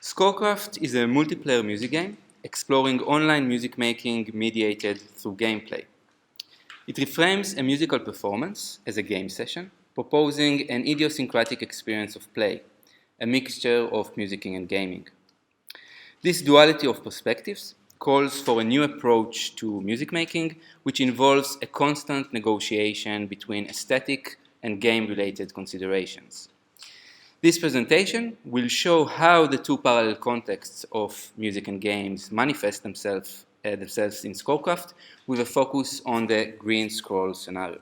ScoreCraft is a multiplayer music game exploring online music making mediated through gameplay. It reframes a musical performance as a game session, proposing an idiosyncratic experience of play, a mixture of musicking and gaming. This duality of perspectives calls for a new approach to music making, which involves a constant negotiation between aesthetic and game-related considerations. This presentation will show how the two parallel contexts of music and games manifest themselves in ScoreCraft, with a focus on the green scroll scenario.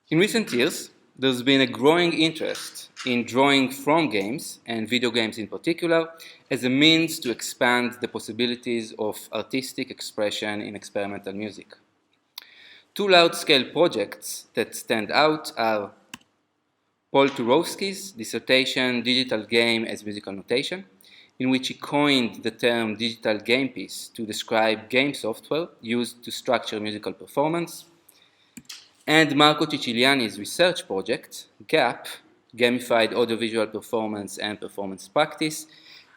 In recent years, there's been a growing interest in drawing from games, and video games in particular, as a means to expand the possibilities of artistic expression in experimental music. Two large-scale projects that stand out are Paul Turowski's dissertation Digital Game as Musical Notation, in which he coined the term digital game piece to describe game software used to structure musical performance, and Marco Ciciliani's research project, GAP, Gamified Audiovisual Performance and Performance Practice,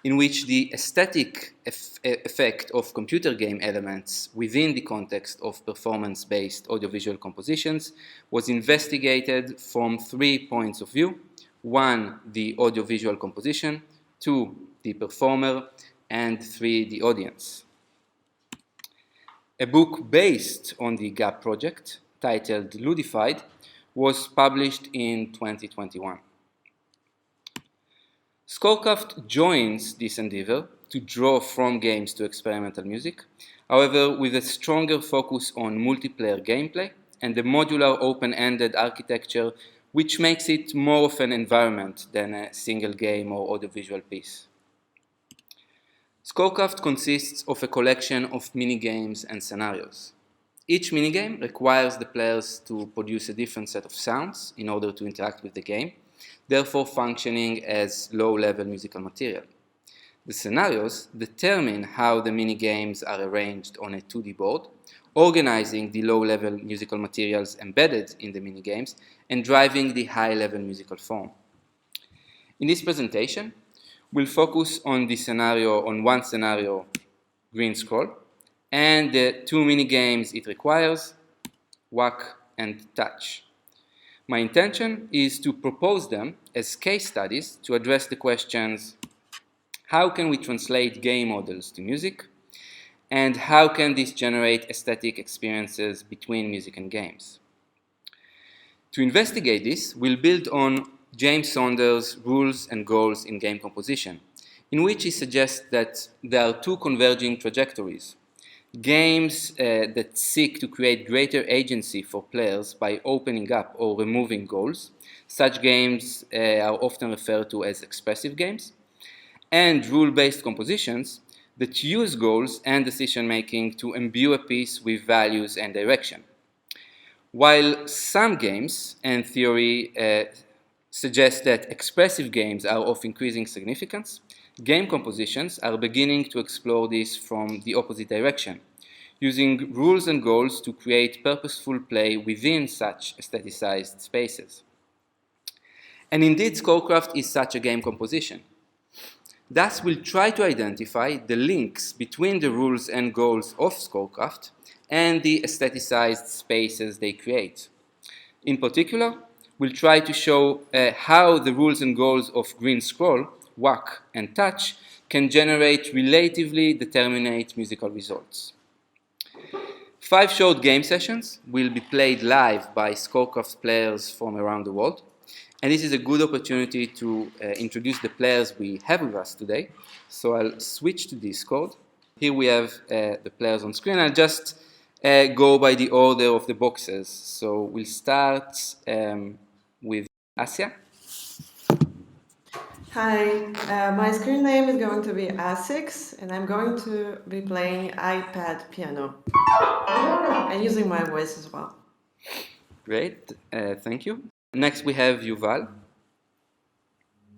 in which the aesthetic effect of computer game elements within the context of performance-based audiovisual compositions was investigated from 3 points of view: 1, the audiovisual composition; 2, the performer; and 3, the audience. A book based on the GAP project, titled Ludified, was published in 2021. ScoreCraft joins this endeavor to draw from games to experimental music, however with a stronger focus on multiplayer gameplay and the modular open-ended architecture, which makes it more of an environment than a single game or audiovisual piece. ScoreCraft consists of a collection of mini-games and scenarios. Each minigame requires the players to produce a different set of sounds in order to interact with the game, therefore functioning as low-level musical material. The scenarios determine how the minigames are arranged on a 2D board, organizing the low-level musical materials embedded in the minigames and driving the high-level musical form. In this presentation, we'll focus on one scenario, green scroll, and the 2 minigames it requires, Whac and touch. My intention is to propose them as case studies to address the questions: how can we translate game models to music, and how can this generate aesthetic experiences between music and games? To investigate this, we'll build on James Saunders' rules and goals in game composition, in which he suggests that there are 2 converging trajectories: games that seek to create greater agency for players by opening up or removing goals. Such games are often referred to as expressive games, and rule-based compositions that use goals and decision-making to imbue a piece with values and direction. While some games and theory suggest that expressive games are of increasing significance, game compositions are beginning to explore this from the opposite direction, using rules and goals to create purposeful play within such aestheticized spaces. And indeed, ScoreCraft is such a game composition. Thus, we'll try to identify the links between the rules and goals of ScoreCraft and the aestheticized spaces they create. In particular, we'll try to show how the rules and goals of green scroll, Whac, and touch can generate relatively determinate musical results. 5 short game sessions will be played live by ScoreCraft players from around the world, and this is a good opportunity to introduce the players we have with us today. So I'll switch to Discord. Here we have the players on screen. I'll just go by the order of the boxes. So we'll start with Asya. Hi, my screen name is going to be A6, and I'm going to be playing iPad piano and using my voice as well. Great, thank you. Next we have Yuval.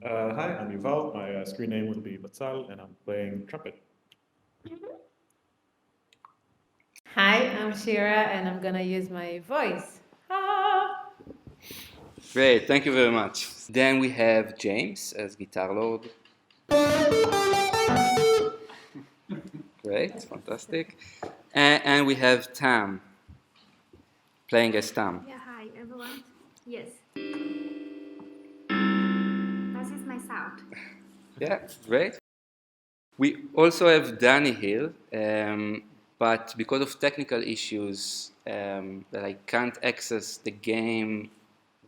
Hi, I'm Yuval. My screen name will be Batzal, and I'm playing trumpet. Hi, I'm Shira, and I'm gonna use my voice. Great, thank you very much. Then we have James as Guitar Lord. Great, fantastic. And we have Tam, playing as Tam. Yeah, hi everyone. Yes. This is my sound. Yeah, great. We also have Danny here, but because of technical issues that I can't access the game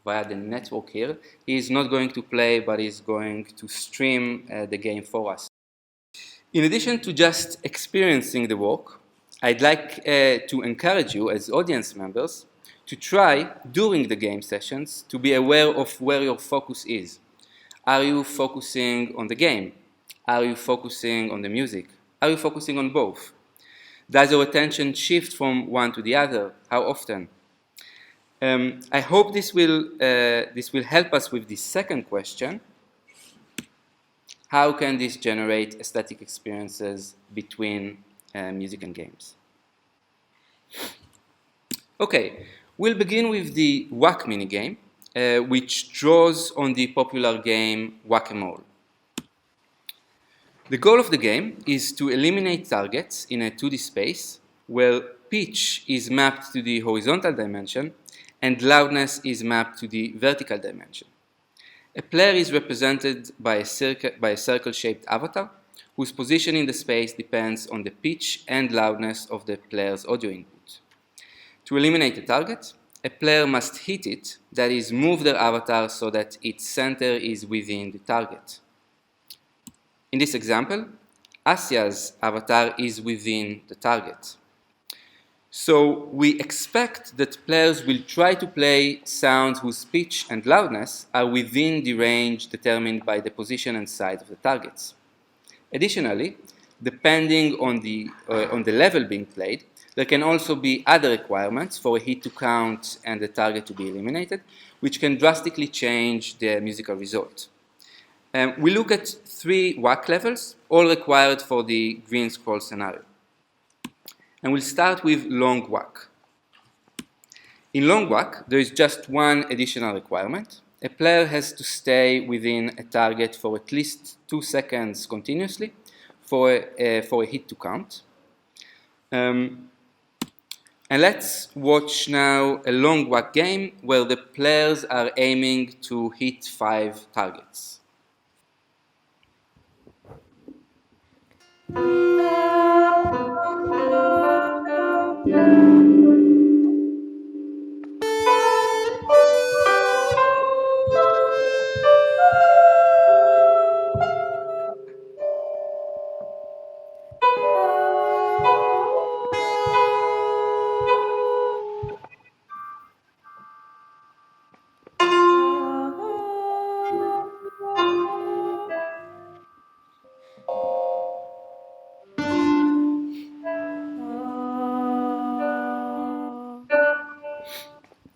via the network here, he is not going to play, but he's going to stream the game for us. In addition to just experiencing the work, I'd like to encourage you as audience members to try, during the game sessions, to be aware of where your focus is. Are you focusing on the game? Are you focusing on the music? Are you focusing on both? Does your attention shift from one to the other? How often? I hope this will help us with the second question. How can this generate aesthetic experiences between music and games? Okay, we'll begin with the Whac minigame, which draws on the popular game Whac-A-Mole. The goal of the game is to eliminate targets in a 2D space where pitch is mapped to the horizontal dimension and loudness is mapped to the vertical dimension. A player is represented by a circle-shaped avatar whose position in the space depends on the pitch and loudness of the player's audio input. To eliminate a target, a player must hit it, that is, move their avatar so that its center is within the target. In this example, Asya's avatar is within the target. So we expect that players will try to play sounds whose pitch and loudness are within the range determined by the position and size of the targets. Additionally, depending on the level being played, there can also be other requirements for a hit to count and the target to be eliminated, which can drastically change the musical result. We look at 3 Whac levels, all required for the green scroll scenario. And we'll start with long Whac. In long Whac, there is just one additional requirement. A player has to stay within a target for at least 2 seconds continuously for a hit to count. And let's watch now a long Whac game where the players are aiming to hit 5 targets.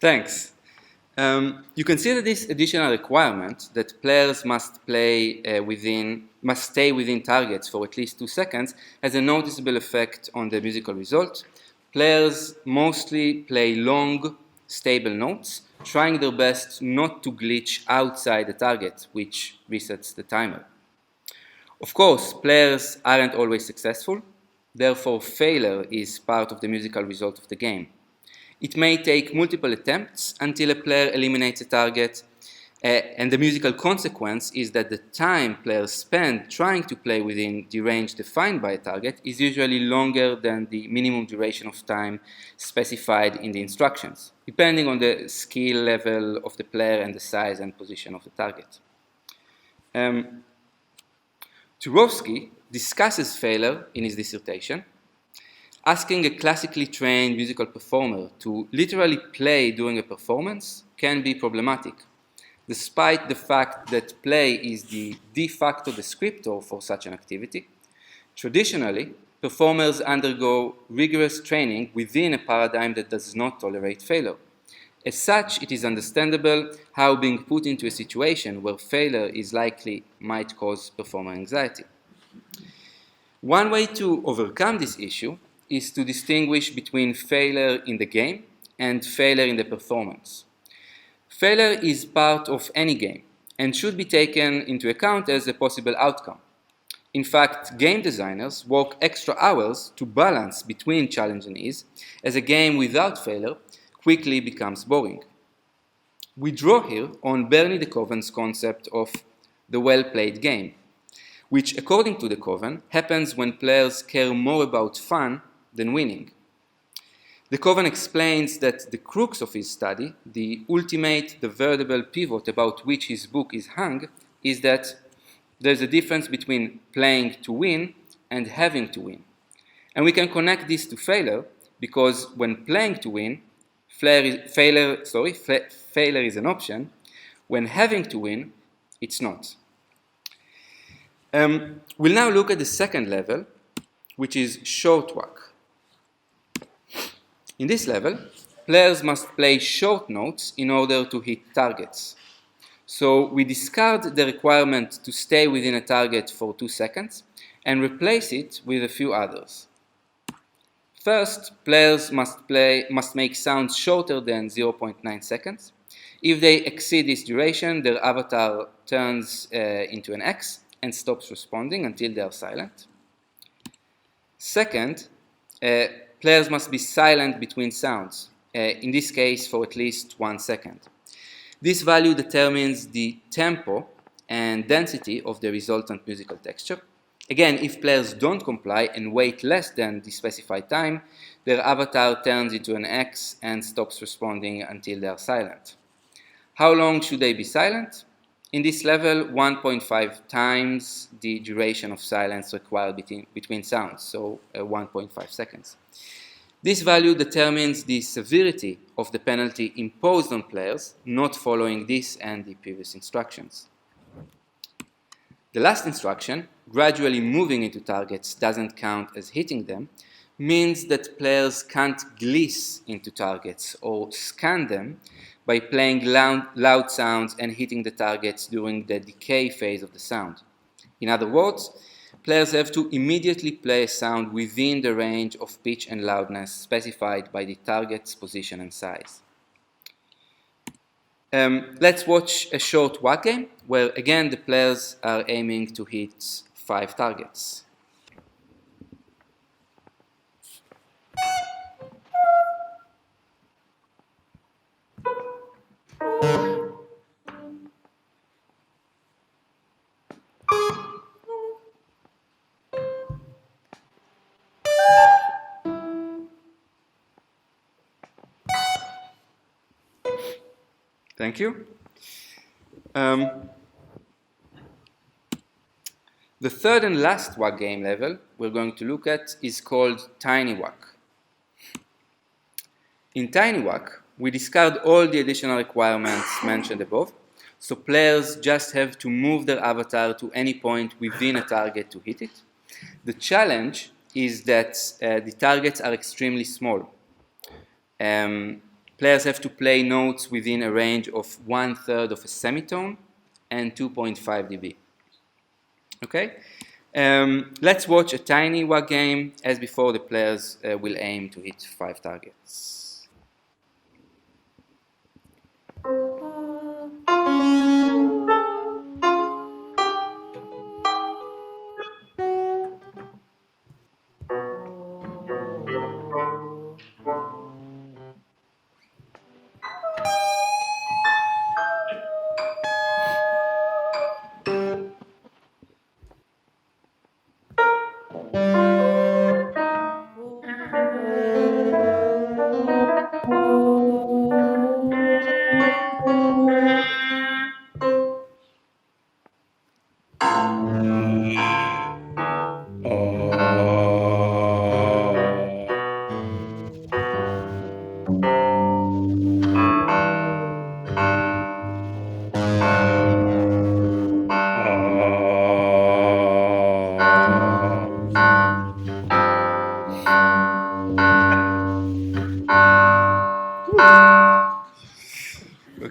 Thanks. You can see that this additional requirement that players must stay within targets for at least 2 seconds has a noticeable effect on the musical result. Players mostly play long, stable notes, trying their best not to glitch outside the target, which resets the timer. Of course, players aren't always successful, therefore failure is part of the musical result of the game. It may take multiple attempts until a player eliminates a target, and the musical consequence is that the time players spend trying to play within the range defined by a target is usually longer than the minimum duration of time specified in the instructions, depending on the skill level of the player and the size and position of the target. Turovsky discusses failure in his dissertation. Asking a classically trained musical performer to literally play during a performance can be problematic, despite the fact that play is the de facto descriptor for such an activity. Traditionally, performers undergo rigorous training within a paradigm that does not tolerate failure. As such, it is understandable how being put into a situation where failure is likely might cause performer anxiety. One way to overcome this issue is to distinguish between failure in the game and failure in the performance. Failure is part of any game and should be taken into account as a possible outcome. In fact, game designers work extra hours to balance between challenge and ease, as a game without failure quickly becomes boring. We draw here on Bernie de Koven's concept of the well-played game, which, according to de Koven, happens when players care more about fun than winning. De Koven explains that the crux of his study, the ultimate, the veritable pivot about which his book is hung, is that there's a difference between playing to win and having to win. And we can connect this to failure, because when playing to win, failure is an option. When having to win, it's not. We'll now look at the second level, which is short Whac. In this level, players must play short notes in order to hit targets. So we discard the requirement to stay within a target for 2 seconds and replace it with a few others. First, players must make sounds shorter than 0.9 seconds. If they exceed this duration, their avatar turns into an X and stops responding until they are silent. Second, players must be silent between sounds, in this case for at least 1 second. This value determines the tempo and density of the resultant musical texture. Again, if players don't comply and wait less than the specified time, their avatar turns into an X and stops responding until they are silent. How long should they be silent? In this level, 1.5 times the duration of silence required between sounds, so 1.5 seconds. This value determines the severity of the penalty imposed on players not following this and the previous instructions. The last instruction, gradually moving into targets doesn't count as hitting them, means that players can't gliss into targets or scan them by playing loud sounds and hitting the targets during the decay phase of the sound. In other words, players have to immediately play a sound within the range of pitch and loudness specified by the target's position and size. Let's watch a short Whac game where again the players are aiming to hit 5 targets. Thank you. The third and last Whac game level we're going to look at is called Tiny Whac. In Tiny Whac, we discard all the additional requirements mentioned above, so players just have to move their avatar to any point within a target to hit it. The challenge is that the targets are extremely small. Players have to play notes within a range of 1/3 of a semitone and 2.5 dB. Okay? Let's watch a tiny Whac game. As before, the players will aim to hit 5 targets.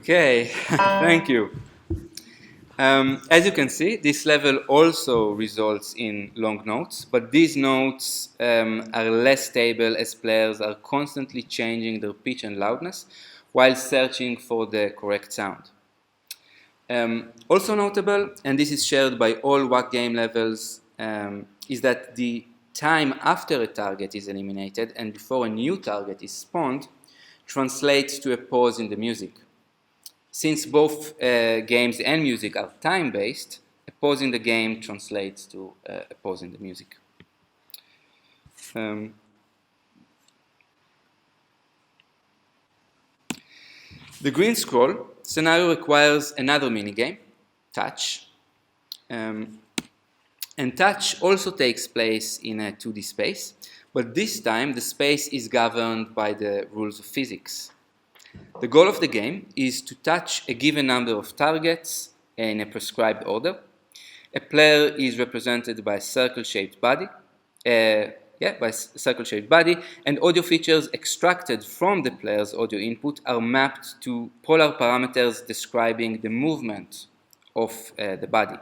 Okay, thank you. As you can see, this level also results in long notes, but these notes are less stable as players are constantly changing their pitch and loudness while searching for the correct sound. Also notable, and this is shared by all Whac game levels, is that the time after a target is eliminated and before a new target is spawned translates to a pause in the music. Since both games and music are time-based, a pause in the game translates to a pause in the music. The green scroll scenario requires another minigame, touch. And touch also takes place in a 2D space, but this time the space is governed by the rules of physics. The goal of the game is to touch a given number of targets in a prescribed order. A player is represented by a circle-shaped body, and audio features extracted from the player's audio input are mapped to polar parameters describing the movement of the body.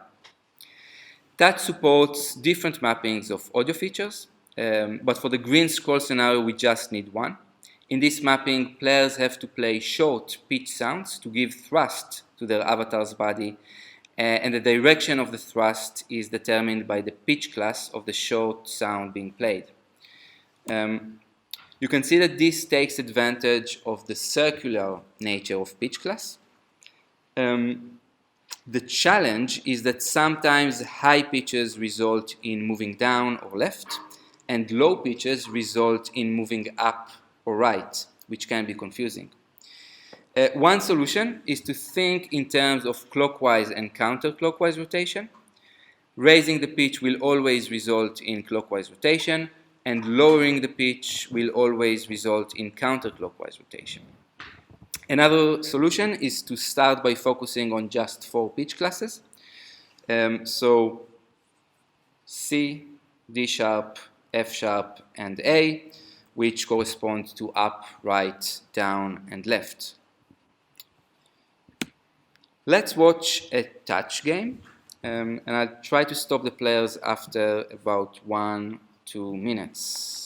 Touch supports different mappings of audio features, but for the green scroll scenario we just need one. In this mapping, players have to play short pitch sounds to give thrust to their avatar's body, and the direction of the thrust is determined by the pitch class of the short sound being played. You can see that this takes advantage of the circular nature of pitch class. The challenge is that sometimes high pitches result in moving down or left, and low pitches result in moving up or right, which can be confusing. One solution is to think in terms of clockwise and counterclockwise rotation. Raising the pitch will always result in clockwise rotation, and lowering the pitch will always result in counterclockwise rotation. Another solution is to start by focusing on just 4 pitch classes. So C, D sharp, F sharp, and A, which correspond to up, right, down, and left. Let's watch a touch game, and I'll try to stop the players after about 1-2 minutes.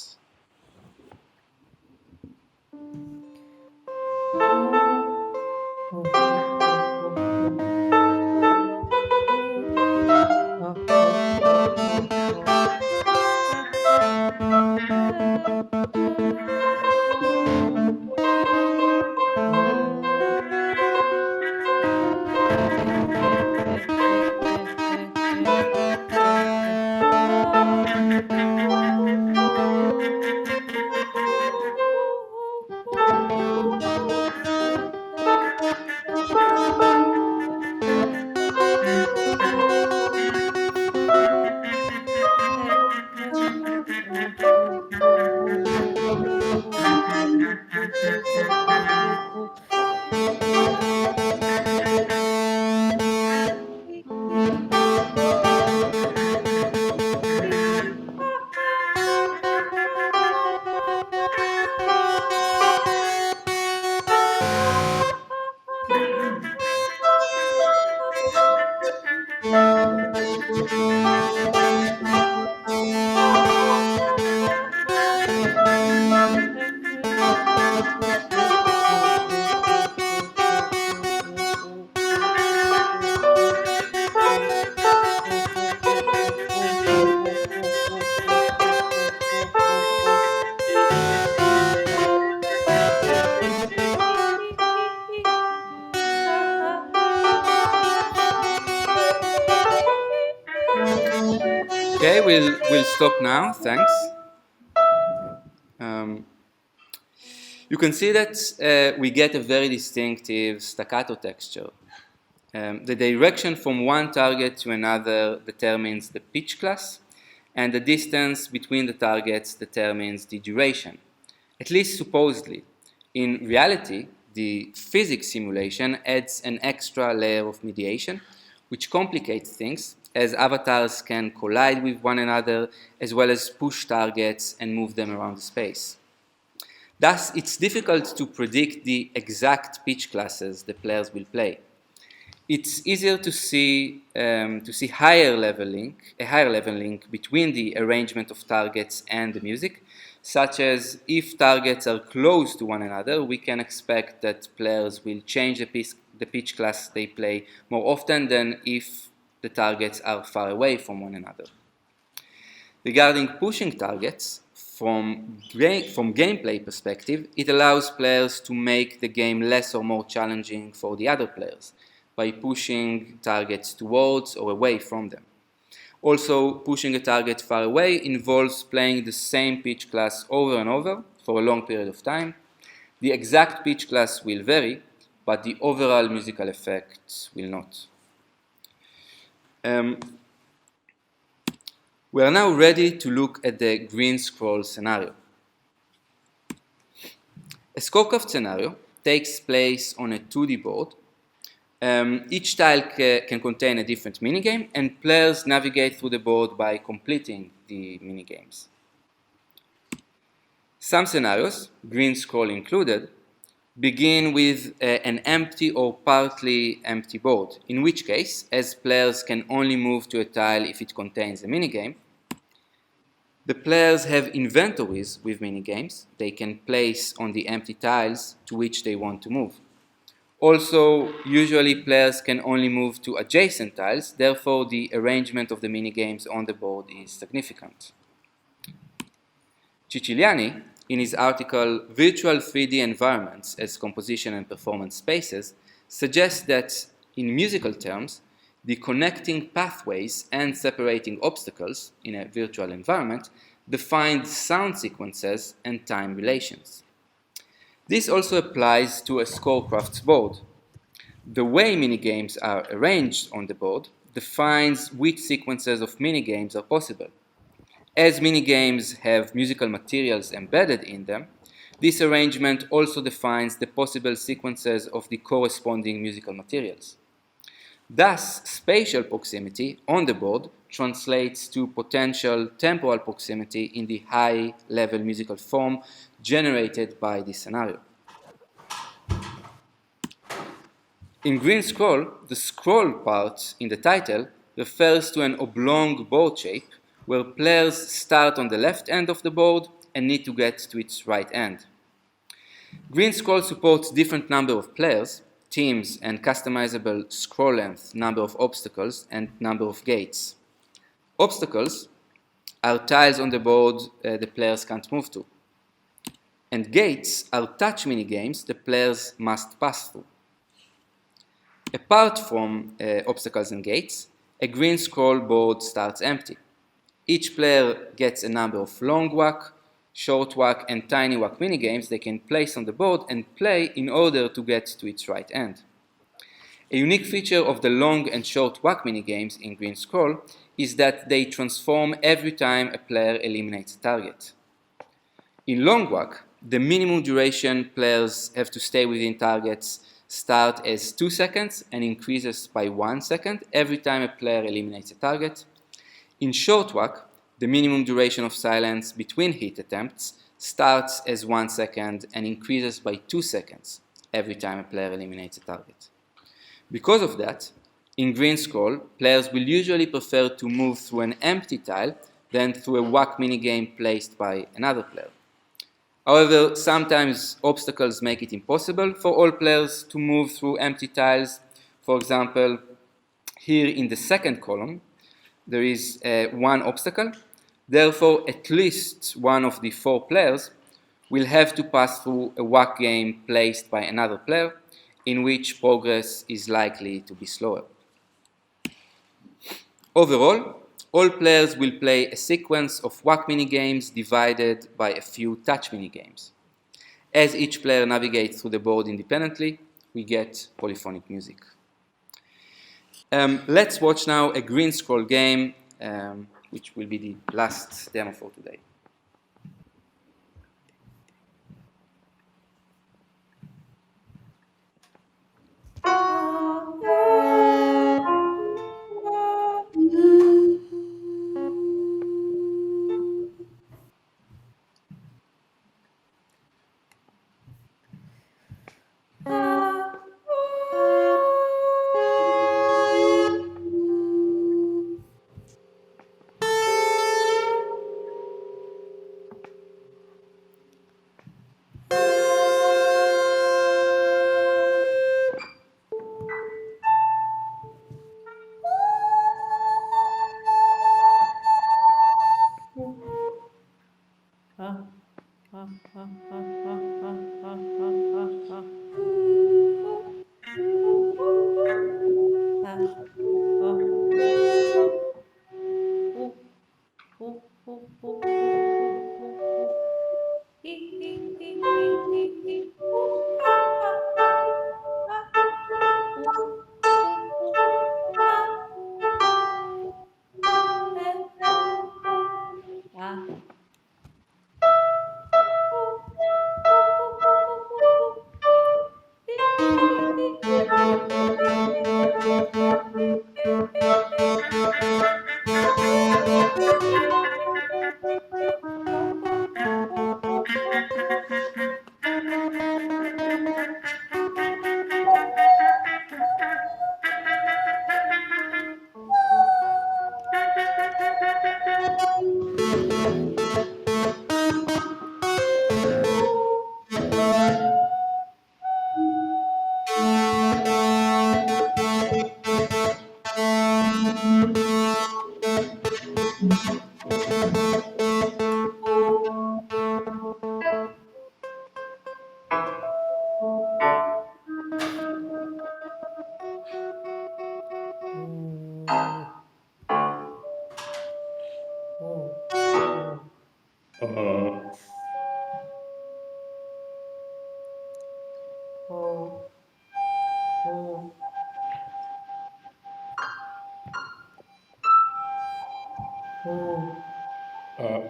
Okay, we'll stop now, thanks. You can see that we get a very distinctive staccato texture. The direction from one target to another determines the pitch class, and the distance between the targets determines the duration, at least supposedly. In reality, the physics simulation adds an extra layer of mediation, which complicates things, as avatars can collide with one another, as well as push targets and move them around the space. Thus, it's difficult to predict the exact pitch classes the players will play. It's easier to see a higher level link between the arrangement of targets and the music, such as if targets are close to one another, we can expect that players will change the pitch class they play more often than if the targets are far away from one another. Regarding pushing targets, from gameplay perspective, it allows players to make the game less or more challenging for the other players by pushing targets towards or away from them. Also, pushing a target far away involves playing the same pitch class over and over for a long period of time. The exact pitch class will vary, but the overall musical effects will not. We are now ready to look at the green scroll scenario. A ScoreCraft scenario takes place on a 2D board. Each tile can contain a different minigame, and players navigate through the board by completing the minigames. Some scenarios, green scroll included, begin with an empty or partly empty board, in which case, as players can only move to a tile if it contains a minigame, the players have inventories with minigames they can place on the empty tiles to which they want to move. Also, usually players can only move to adjacent tiles, therefore the arrangement of the minigames on the board is significant. Ciciliani, in his article Virtual 3D Environments as Composition and Performance Spaces, suggests that, in musical terms, the connecting pathways and separating obstacles in a virtual environment define sound sequences and time relations. This also applies to a ScoreCraft board. The way minigames are arranged on the board defines which sequences of minigames are possible. As minigames have musical materials embedded in them, this arrangement also defines the possible sequences of the corresponding musical materials. Thus, spatial proximity on the board translates to potential temporal proximity in the high-level musical form generated by this scenario. In green scroll, the scroll part in the title refers to an oblong board shape where players start on the left end of the board and need to get to its right end. Green scroll supports different number of players, teams, and customizable scroll length, number of obstacles, and number of gates. Obstacles are tiles on the board the players can't move to. And gates are touch minigames the players must pass through. Apart from obstacles and gates, a green scroll board starts empty. Each player gets a number of long Whac, short Whac, and tiny Whac minigames they can place on the board and play in order to get to its right end. A unique feature of the long and short Whac minigames in green scroll is that they transform every time a player eliminates a target. In long Whac, the minimum duration players have to stay within targets start as 2 seconds and increases by 1 second every time a player eliminates a target. In short Whac, the minimum duration of silence between hit attempts starts as 1 second and increases by 2 seconds every time a player eliminates a target. Because of that, in green scroll, players will usually prefer to move through an empty tile than through a Whac minigame placed by another player. However, sometimes obstacles make it impossible for all players to move through empty tiles. For example, here in the second column, there is one obstacle. Therefore, at least one of the 4 players will have to pass through a Whac game placed by another player, in which progress is likely to be slower. Overall, all players will play a sequence of Whac minigames divided by a few touch minigames. As each player navigates through the board independently, we get polyphonic music. Let's watch now a green scroll game, which will be the last demo for today. Oh. Oh. Oh. Oh. Oh.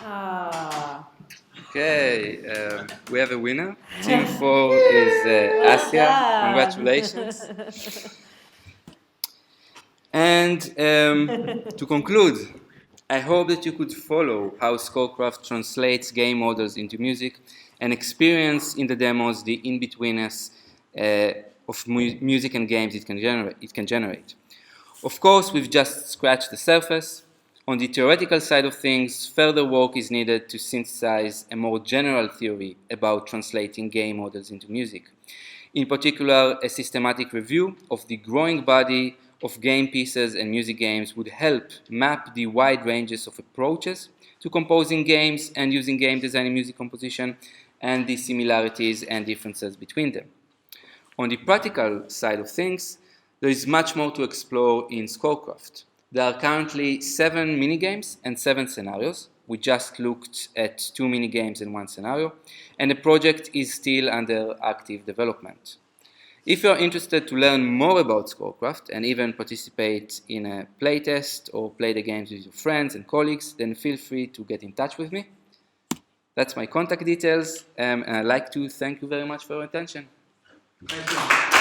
Ah. Okay, we have a winner. Team 4 is Asia. done. Congratulations. And to conclude, I hope that you could follow how ScoreCraft translates game models into music and experience in the demos the in-betweenness of music and games it can generate. Of course, we've just scratched the surface. On the theoretical side of things, further work is needed to synthesize a more general theory about translating game models into music. In particular, a systematic review of the growing body of game pieces and music games would help map the wide ranges of approaches to composing games and using game design and music composition, and the similarities and differences between them. On the practical side of things, there is much more to explore in ScoreCraft. There are currently 7 minigames and 7 scenarios. We just looked at 2 minigames and 1 scenario, and the project is still under active development. If you are interested to learn more about ScoreCraft and even participate in a playtest or play the games with your friends and colleagues, then feel free to get in touch with me. That's my contact details, and I'd like to thank you very much for your attention. Thank you.